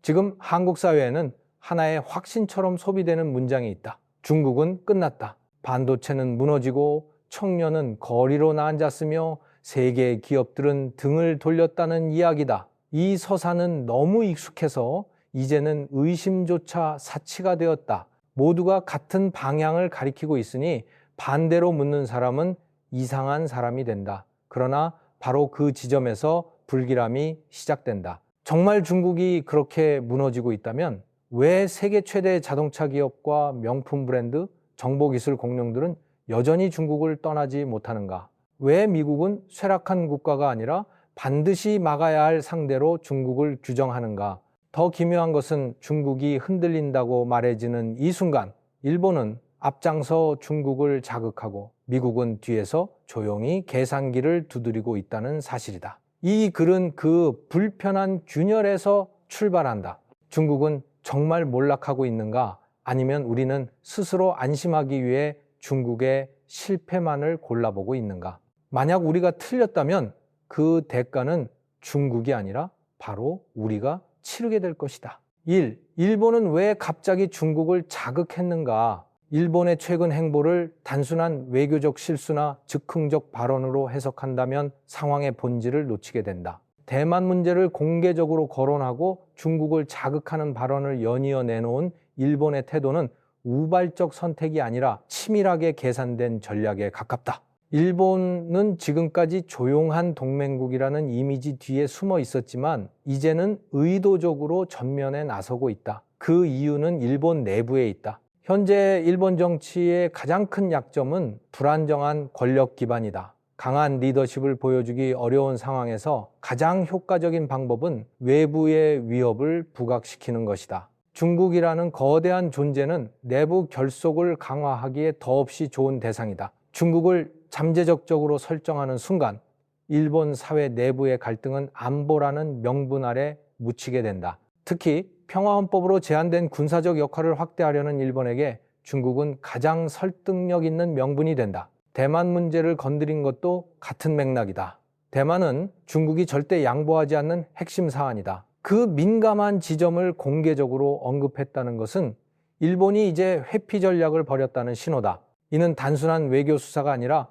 지금 한국 사회에는 하나의 확신처럼 소비되는 문장이 있다. 중국은 끝났다. 반도체는 무너지고 청년은 거리로 앉았으며 세계 기업들은 등을 돌렸다는 이야기다. 이 서사는 너무 익숙해서 이제는 의심조차 사치가 되었다. 모두가 같은 방향을 가리키고 있으니 반대로 묻는 사람은 이상한 사람이 된다. 그러나 바로 그 지점에서 불길함이 시작된다. 정말 중국이 그렇게 무너지고 있다면 왜 세계 최대 자동차 기업과 명품 브랜드, 정보기술 공룡들은 여전히 중국을 떠나지 못하는가? 왜 미국은 쇠락한 국가가 아니라 반드시 막아야 할 상대로 중국을 규정하는가? 더 기묘한 것은 중국이 흔들린다고 말해지는 이 순간 일본은 앞장서 중국을 자극하고 미국은 뒤에서 조용히 계산기를 두드리고 있다는 사실이다. 이 글은 그 불편한 균열에서 출발한다. 중국은 정말 몰락하고 있는가? 아니면 우리는 스스로 안심하기 위해 중국의 실패만을 골라보고 있는가? 만약 우리가 틀렸다면 그 대가는 중국이 아니라 바로 우리가 치르게 될 것이다. 1. 일본은 왜 갑자기 중국을 자극했는가? 일본의 최근 행보를 단순한 외교적 실수나 즉흥적 발언으로 해석한다면 상황의 본질을 놓치게 된다. 대만 문제를 공개적으로 거론하고 중국을 자극하는 발언을 연이어 내놓은 일본의 태도는 우발적 선택이 아니라 치밀하게 계산된 전략에 가깝다. 일본은 지금까지 조용한 동맹국이라는 이미지 뒤에 숨어 있었지만 이제는 의도적으로 전면에 나서고 있다. 그 이유는 일본 내부에 있다. 현재 일본 정치의 가장 큰 약점은 불안정한 권력 기반이다. 강한 리더십을 보여주기 어려운 상황에서 가장 효과적인 방법은 외부의 위협을 부각시키는 것이다. 중국이라는 거대한 존재는 내부 결속을 강화하기에 더없이 좋은 대상이다. 중국을 잠재적적으로 설정하는 순간 일본 사회 내부의 갈등은 안보라는 명분 아래 묻히게 된다. 특히 평화헌법으로 제한된 군사적 역할을 확대하려는 일본에게 중국은 가장 설득력 있는 명분이 된다. 대만 문제를 건드린 것도 같은 맥락이다. 대만은 중국이 절대 양보하지 않는 핵심 사안이다. 그 민감한 지점을 공개적으로 언급했다는 것은 일본이 이제 회피 전략을 벌였다는 신호다. 이는 단순한 외교 수사가 아니라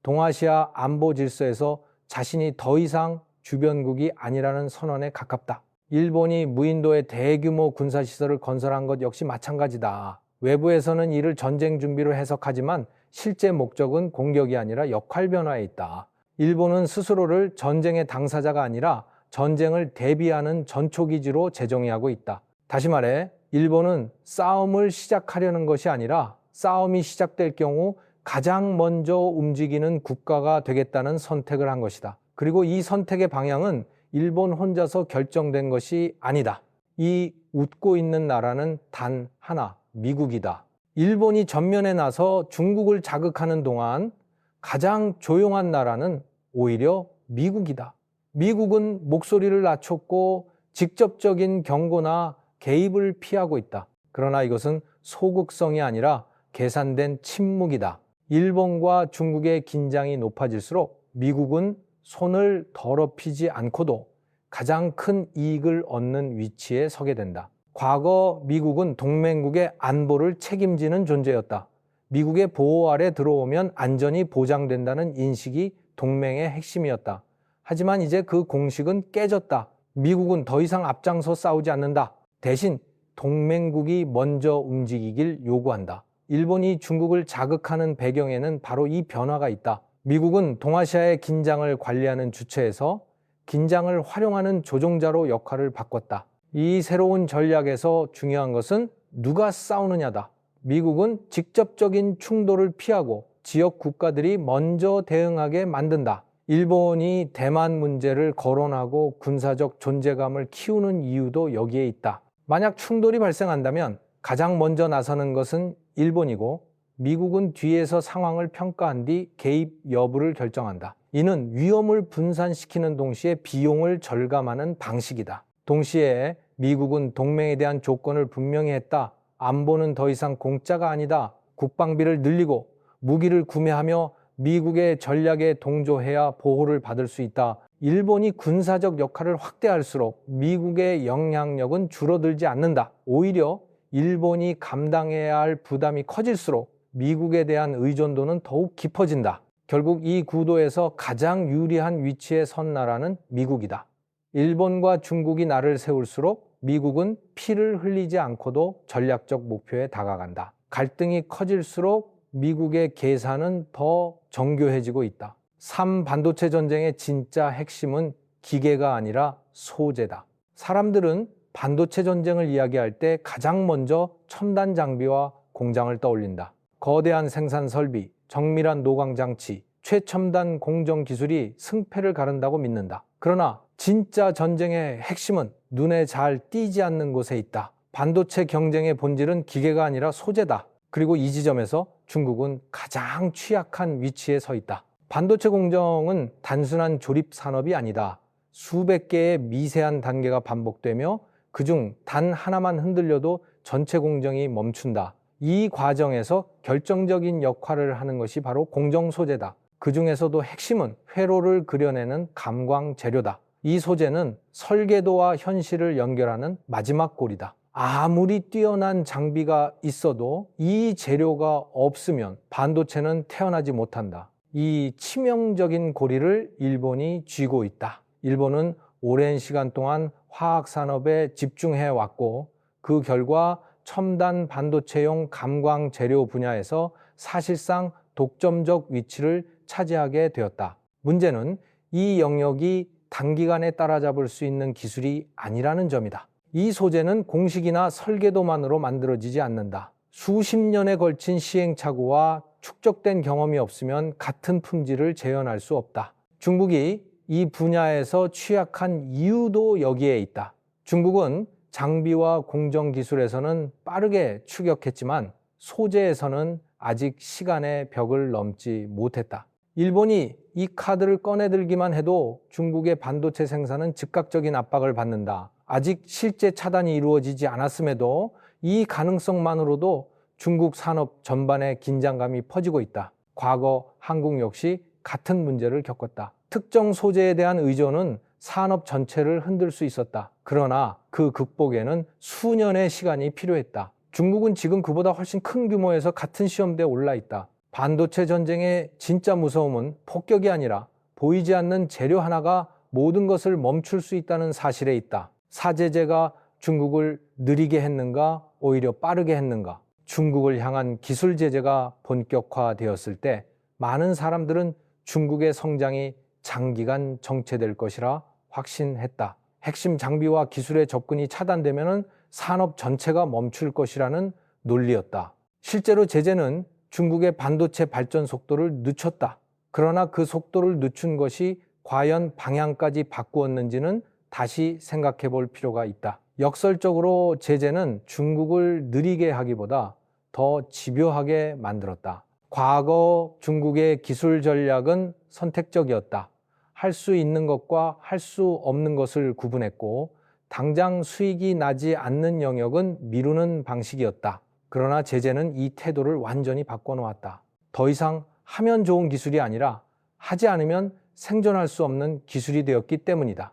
동아시아 안보 질서에서 자신이 더 이상 주변국이 아니라는 선언에 가깝다. 일본이 무인도에 대규모 군사시설을 건설한 것 역시 마찬가지다. 외부에서는 이를 전쟁 준비로 해석하지만 실제 목적은 공격이 아니라 역할 변화에 있다. 일본은 스스로를 전쟁의 당사자가 아니라 전쟁을 대비하는 전초기지로 재정의하고 있다. 다시 말해 일본은 싸움을 시작하려는 것이 아니라 싸움이 시작될 경우 가장 먼저 움직이는 국가가 되겠다는 선택을 한 것이다. 그리고 이 선택의 방향은 일본 혼자서 결정된 것이 아니다. 이 웃고 있는 나라는 단 하나, 미국이다. 일본이 전면에 나서 중국을 자극하는 동안 가장 조용한 나라는 오히려 미국이다. 미국은 목소리를 낮췄고 직접적인 경고나 개입을 피하고 있다. 그러나 이것은 소극성이 아니라 계산된 침묵이다. 일본과 중국의 긴장이 높아질수록 미국은 손을 더럽히지 않고도 가장 큰 이익을 얻는 위치에 서게 된다. 과거 미국은 동맹국의 안보를 책임지는 존재였다. 미국의 보호 아래 들어오면 안전이 보장된다는 인식이 동맹의 핵심이었다. 하지만 이제 그 공식은 깨졌다. 미국은 더 이상 앞장서 싸우지 않는다. 대신 동맹국이 먼저 움직이길 요구한다. 일본이 중국을 자극하는 배경에는 바로 이 변화가 있다. 미국은 동아시아의 긴장을 관리하는 주체에서 긴장을 활용하는 조종자로 역할을 바꿨다. 이 새로운 전략에서 중요한 것은 누가 싸우느냐다. 미국은 직접적인 충돌을 피하고 지역 국가들이 먼저 대응하게 만든다. 일본이 대만 문제를 거론하고 군사적 존재감을 키우는 이유도 여기에 있다. 만약 충돌이 발생한다면 가장 먼저 나서는 것은 일본이고 미국은 뒤에서 상황을 평가한 뒤 개입 여부를 결정한다. 이는 위험을 분산시키는 동시에 비용을 절감하는 방식이다. 동시에 미국은 동맹에 대한 조건을 분명히 했다. 안보는 더 이상 공짜가 아니다. 국방비를 늘리고 무기를 구매하며 미국의 전략에 동조해야 보호를 받을 수 있다. 일본이 군사적 역할을 확대할수록 미국의 영향력은 줄어들지 않는다. 오히려 일본이 감당해야 할 부담이 커질수록 미국에 대한 의존도는 더욱 깊어진다. 결국 이 구도에서 가장 유리한 위치에 선 나라는 미국이다. 일본과 중국이 나를 세울수록 미국은 피를 흘리지 않고도 전략적 목표에 다가간다. 갈등이 커질수록 미국의 계산은 더 정교해지고 있다. 3반도체 전쟁의 진짜 핵심은 기계가 아니라 소재다. 사람들은 반도체 전쟁을 이야기할 때 가장 먼저 첨단 장비와 공장을 떠올린다. 거대한 생산 설비, 정밀한 노광 장치, 최첨단 공정 기술이 승패를 가른다고 믿는다. 그러나 진짜 전쟁의 핵심은 눈에 잘 띄지 않는 곳에 있다. 반도체 경쟁의 본질은 기계가 아니라 소재다. 그리고 이 지점에서 중국은 가장 취약한 위치에 서 있다. 반도체 공정은 단순한 조립 산업이 아니다. 수백 개의 미세한 단계가 반복되며 그중 단 하나만 흔들려도 전체 공정이 멈춘다. 이 과정에서 결정적인 역할을 하는 것이 바로 공정 소재다. 그 중에서도 핵심은 회로를 그려내는 감광 재료다. 이 소재는 설계도와 현실을 연결하는 마지막 골이다. 아무리 뛰어난 장비가 있어도 이 재료가 없으면 반도체는 태어나지 못한다. 이 치명적인 고리를 일본이 쥐고 있다. 일본은 오랜 시간 동안 화학산업에 집중해 왔고 그 결과 첨단 반도체용 감광 재료 분야에서 사실상 독점적 위치를 차지하게 되었다. 문제는 이 영역이 단기간에 따라잡을 수 있는 기술이 아니라는 점이다. 이 소재는 공식이나 설계도만으로 만들어지지 않는다. 수십 년에 걸친 시행착오와 축적된 경험이 없으면 같은 품질을 재현할 수 없다. 중국이 이 분야에서 취약한 이유도 여기에 있다. 중국은 장비와 공정 기술에서는 빠르게 추격했지만 소재에서는 아직 시간의 벽을 넘지 못했다. 일본이 이 카드를 꺼내들기만 해도 중국의 반도체 생산은 즉각적인 압박을 받는다. 아직 실제 차단이 이루어지지 않았음에도 이 가능성만으로도 중국 산업 전반에 긴장감이 퍼지고 있다. 과거 한국 역시 같은 문제를 겪었다. 특정 소재에 대한 의존은 산업 전체를 흔들 수 있었다. 그러나 그 극복에는 수년의 시간이 필요했다. 중국은 지금 그보다 훨씬 큰 규모에서 같은 시험대에 올라 있다. 반도체 전쟁의 진짜 무서움은 폭격이 아니라 보이지 않는 재료 하나가 모든 것을 멈출 수 있다는 사실에 있다. 사제제가 중국을 느리게 했는가, 오히려 빠르게 했는가? 중국을 향한 기술 제재가 본격화되었을 때 많은 사람들은 중국의 성장이 장기간 정체될 것이라 확신했다. 핵심 장비와 기술의 접근이 차단되면 산업 전체가 멈출 것이라는 논리였다. 실제로 제재는 중국의 반도체 발전 속도를 늦췄다. 그러나 그 속도를 늦춘 것이 과연 방향까지 바꾸었는지는 다시 생각해 볼 필요가 있다. 역설적으로 제재는 중국을 느리게 하기보다 더 집요하게 만들었다. 과거 중국의 기술 전략은 선택적이었다. 할 수 있는 것과 할 수 없는 것을 구분했고 당장 수익이 나지 않는 영역은 미루는 방식이었다. 그러나 제재는 이 태도를 완전히 바꿔놓았다. 더 이상 하면 좋은 기술이 아니라 하지 않으면 생존할 수 없는 기술이 되었기 때문이다.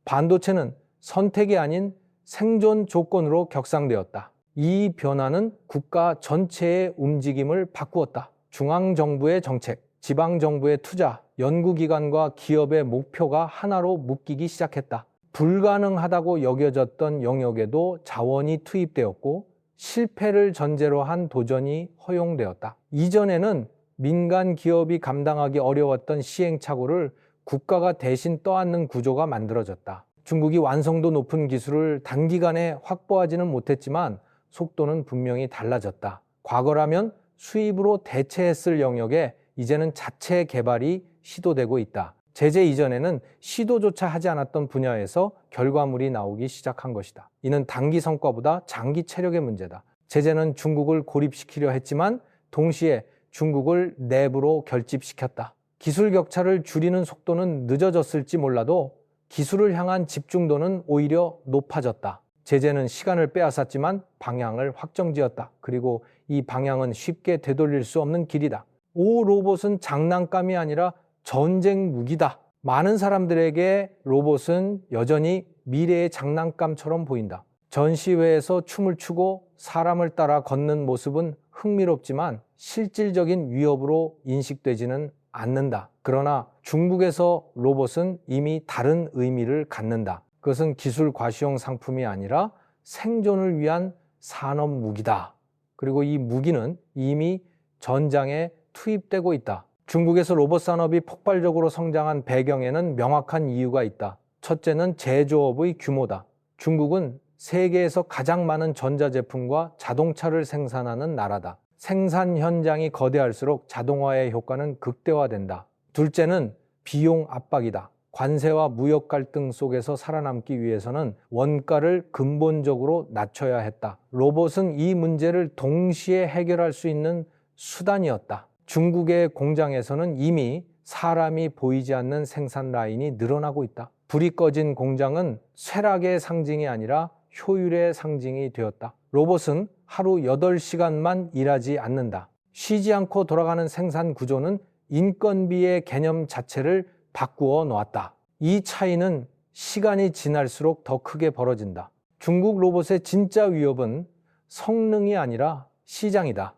반도체는 선택이 아닌 생존 조건으로 격상되었다. 이 변화는 국가 전체의 움직임을 바꾸었다. 중앙정부의 정책, 지방정부의 투자, 연구기관과 기업의 목표가 하나로 묶이기 시작했다. 불가능하다고 여겨졌던 영역에도 자원이 투입되었고 실패를 전제로 한 도전이 허용되었다. 이전에는 민간 기업이 감당하기 어려웠던 시행착오를 국가가 대신 떠안는 구조가 만들어졌다. 중국이 완성도 높은 기술을 단기간에 확보하지는 못했지만 속도는 분명히 달라졌다. 과거라면 수입으로 대체했을 영역에 이제는 자체 개발이 시도되고 있다. 제재 이전에는 시도조차 하지 않았던 분야에서 결과물이 나오기 시작한 것이다. 이는 단기 성과보다 장기 체력의 문제다. 제재는 중국을 고립시키려 했지만 동시에 중국을 내부로 결집시켰다. 기술 격차를 줄이는 속도는 늦어졌을지 몰라도 기술을 향한 집중도는 오히려 높아졌다. 제재는 시간을 빼앗았지만 방향을 확정지었다. 그리고 이 방향은 쉽게 되돌릴 수 없는 길이다. 오, 로봇은 장난감이 아니라 전쟁 무기다. 많은 사람들에게 로봇은 여전히 미래의 장난감처럼 보인다. 전시회에서 춤을 추고 사람을 따라 걷는 모습은 흥미롭지만 실질적인 위협으로 인식되지는 않는다. 그러나 중국에서 로봇은 이미 다른 의미를 갖는다. 그것은 기술 과시용 상품이 아니라 생존을 위한 산업 무기다. 그리고 이 무기는 이미 전장에 투입되고 있다. 중국에서 로봇 산업이 폭발적으로 성장한 배경에는 명확한 이유가 있다. 첫째는 제조업의 규모다. 중국은 세계에서 가장 많은 전자제품과 자동차를 생산하는 나라다. 생산 현장이 거대할수록 자동화의 효과는 극대화된다. 둘째는 비용 압박이다. 관세와 무역 갈등 속에서 살아남기 위해서는 원가를 근본적으로 낮춰야 했다. 로봇은 이 문제를 동시에 해결할 수 있는 수단이었다. 중국의 공장에서는 이미 사람이 보이지 않는 생산 라인이 늘어나고 있다. 불이 꺼진 공장은 쇠락의 상징이 아니라 효율의 상징이 되었다. 로봇은 하루 8시간만 일하지 않는다. 쉬지 않고 돌아가는 생산 구조는 인건비의 개념 자체를 바꾸어 놓았다. 이 차이는 시간이 지날수록 더 크게 벌어진다. 중국 로봇의 진짜 위협은 성능이 아니라 시장이다.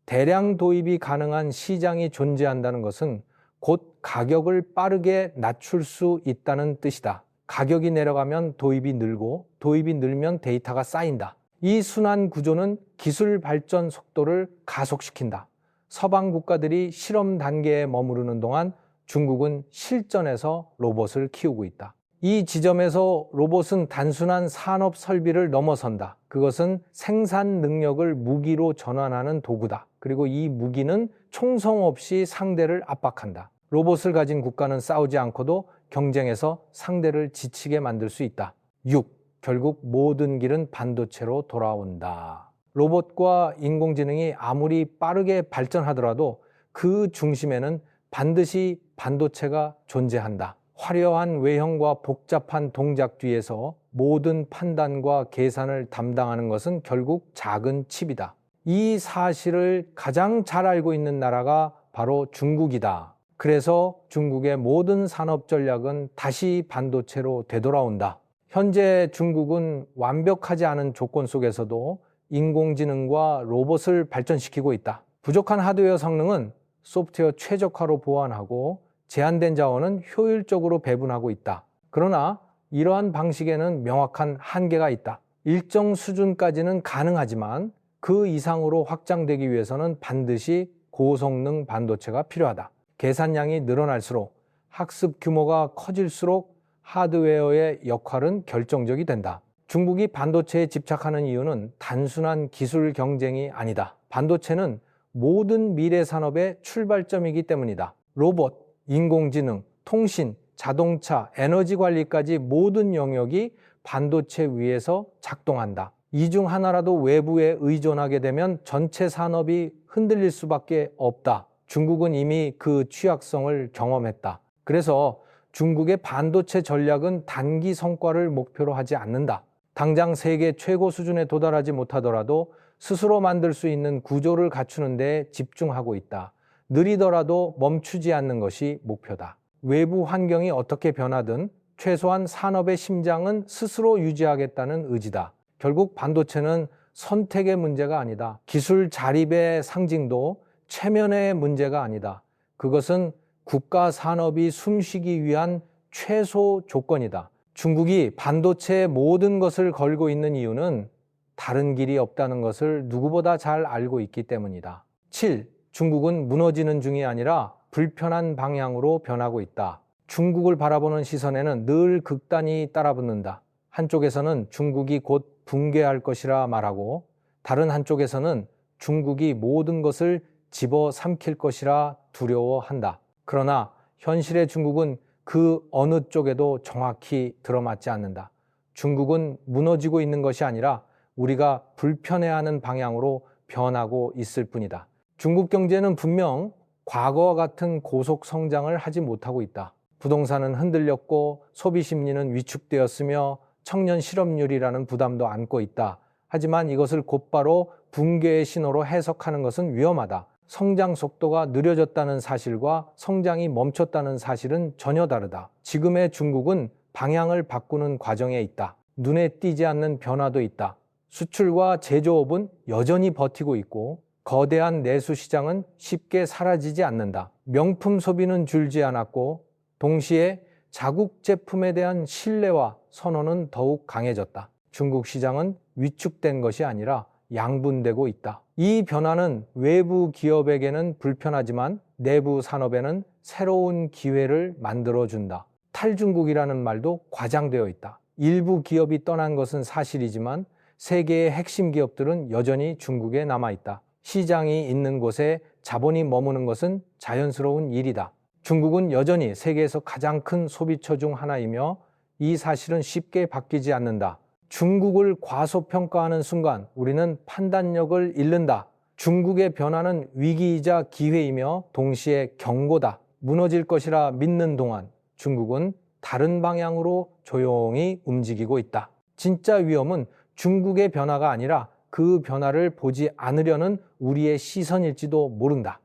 대량 도입이 가능한 시장이 존재한다는 것은 곧 가격을 빠르게 낮출 수 있다는 뜻이다. 가격이 내려가면 도입이 늘고 도입이 늘면 데이터가 쌓인다. 이 순환 구조는 기술 발전 속도를 가속시킨다. 서방 국가들이 실험 단계에 머무르는 동안 중국은 실전에서 로봇을 키우고 있다. 이 지점에서 로봇은 단순한 산업 설비를 넘어선다. 그것은 생산 능력을 무기로 전환하는 도구다. 그리고 이 무기는 총성 없이 상대를 압박한다. 로봇을 가진 국가는 싸우지 않고도 경쟁에서 상대를 지치게 만들 수 있다. 6. 결국 모든 길은 반도체로 돌아온다. 로봇과 인공지능이 아무리 빠르게 발전하더라도 그 중심에는 반드시 반도체가 존재한다. 화려한 외형과 복잡한 동작 뒤에서 모든 판단과 계산을 담당하는 것은 결국 작은 칩이다. 이 사실을 가장 잘 알고 있는 나라가 바로 중국이다. 그래서 중국의 모든 산업 전략은 다시 반도체로 되돌아온다. 현재 중국은 완벽하지 않은 조건 속에서도 인공지능과 로봇을 발전시키고 있다. 부족한 하드웨어 성능은 소프트웨어 최적화로 보완하고 제한된 자원은 효율적으로 배분하고 있다. 그러나 이러한 방식에는 명확한 한계가 있다. 일정 수준까지는 가능하지만 그 이상으로 확장되기 위해서는 반드시 고성능 반도체가 필요하다. 계산량이 늘어날수록 학습 규모가 커질수록 하드웨어의 역할은 결정적이 된다. 중국이 반도체에 집착하는 이유는 단순한 기술 경쟁이 아니다. 반도체는 모든 미래 산업의 출발점이기 때문이다. 로봇, 인공지능, 통신, 자동차, 에너지 관리까지 모든 영역이 반도체 위에서 작동한다. 이 중 하나라도 외부에 의존하게 되면 전체 산업이 흔들릴 수밖에 없다. 중국은 이미 그 취약성을 경험했다. 그래서 중국의 반도체 전략은 단기 성과를 목표로 하지 않는다. 당장 세계 최고 수준에 도달하지 못하더라도 스스로 만들 수 있는 구조를 갖추는 데 집중하고 있다. 느리더라도 멈추지 않는 것이 목표다. 외부 환경이 어떻게 변하든 최소한 산업의 심장은 스스로 유지하겠다는 의지다. 결국 반도체는 선택의 문제가 아니다. 기술 자립의 상징도 체면의 문제가 아니다. 그것은 국가 산업이 숨쉬기 위한 최소 조건이다. 중국이 반도체에 모든 것을 걸고 있는 이유는 다른 길이 없다는 것을 누구보다 잘 알고 있기 때문이다. 7. 중국은 무너지는 중이 아니라 불편한 방향으로 변하고 있다. 중국을 바라보는 시선에는 늘 극단이 따라붙는다. 한쪽에서는 중국이 곧 붕괴할 것이라 말하고 다른 한쪽에서는 중국이 모든 것을 집어삼킬 것이라 두려워한다. 그러나 현실의 중국은 그 어느 쪽에도 정확히 들어맞지 않는다. 중국은 무너지고 있는 것이 아니라 우리가 불편해하는 방향으로 변하고 있을 뿐이다. 중국 경제는 분명 과거와 같은 고속 성장을 하지 못하고 있다. 부동산은 흔들렸고 소비 심리는 위축되었으며 청년 실업률이라는 부담도 안고 있다. 하지만 이것을 곧바로 붕괴의 신호로 해석하는 것은 위험하다. 성장 속도가 느려졌다는 사실과 성장이 멈췄다는 사실은 전혀 다르다. 지금의 중국은 방향을 바꾸는 과정에 있다. 눈에 띄지 않는 변화도 있다. 수출과 제조업은 여전히 버티고 있고 거대한 내수 시장은 쉽게 사라지지 않는다. 명품 소비는 줄지 않았고 동시에 자국 제품에 대한 신뢰와 선호는 더욱 강해졌다. 중국 시장은 위축된 것이 아니라 양분되고 있다. 이 변화는 외부 기업에게는 불편하지만 내부 산업에는 새로운 기회를 만들어준다. 탈중국이라는 말도 과장되어 있다. 일부 기업이 떠난 것은 사실이지만 세계의 핵심 기업들은 여전히 중국에 남아있다. 시장이 있는 곳에 자본이 머무는 것은 자연스러운 일이다. 중국은 여전히 세계에서 가장 큰 소비처 중 하나이며 이 사실은 쉽게 바뀌지 않는다. 중국을 과소평가하는 순간 우리는 판단력을 잃는다. 중국의 변화는 위기이자 기회이며 동시에 경고다. 무너질 것이라 믿는 동안 중국은 다른 방향으로 조용히 움직이고 있다. 진짜 위험은 중국의 변화가 아니라 그 변화를 보지 않으려는 우리의 시선일지도 모른다.